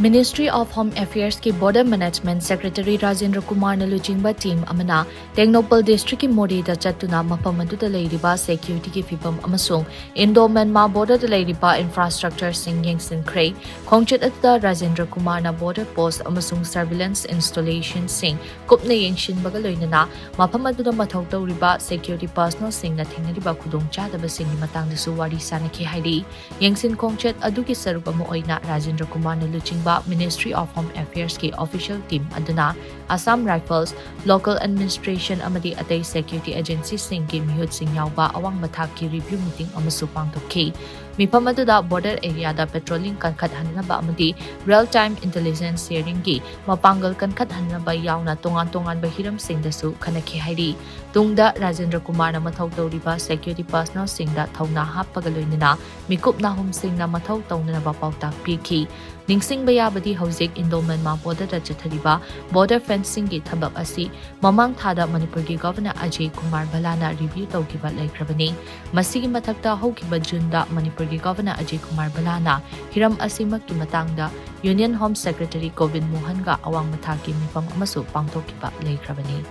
Ministry of Home Affairs ki Border Management Secretary Rajendra Kumar na luchingba team amana Tengnopal District ki Modi da chatuna mafam aduda leiriba security ki fibam amasung Indo Myanmar border da leiriba infrastructure sing yengsin kray khongchet aduda Rajendra Kumar na border post amasung surveillance installation sing kupna yengshin bagaloinana mafam aduda mathau tawriba security personnel sing na thingnariba khudong chadaba sing ni matang da su wari sanaki haidi yengsin khongchet adugi sarup amo oina Rajendra Kumar na luchingba Ministry of Home Affairs ki official team aduna Assam Rifles, Local Administration amadi atay security agency sing ki mihut sing yawba awang mathak ki review meeting amasu pangtokki. Mifam aduda border area da patrolling kankhat hanaba amadi real-time intelligence sharing ki mapanggal kankhat hanaba yawna tongan-tongan bahiram sing dasu khanaki hairi. Tungda Rajendra Kumar na mathau tawriba security personnel sing da thauna happagaloinana mikup na hum sing na mathau tawnana ba pautak piki. Ningsing bayabadi hauzik Indo Myanmar border da chathariba border fencing ki thabak asi mamang thada Manipur ki Governor Ajay Kumar Balana review tawkiba laikrabani. Masigi mathakta haukiba Junda Manipur ki Governor Ajay Kumar Balana hiram asimak ki matangda Union Home Secretary Govind Mohan ga awang mathaki mifam amasu pangtokkiba laikrabani.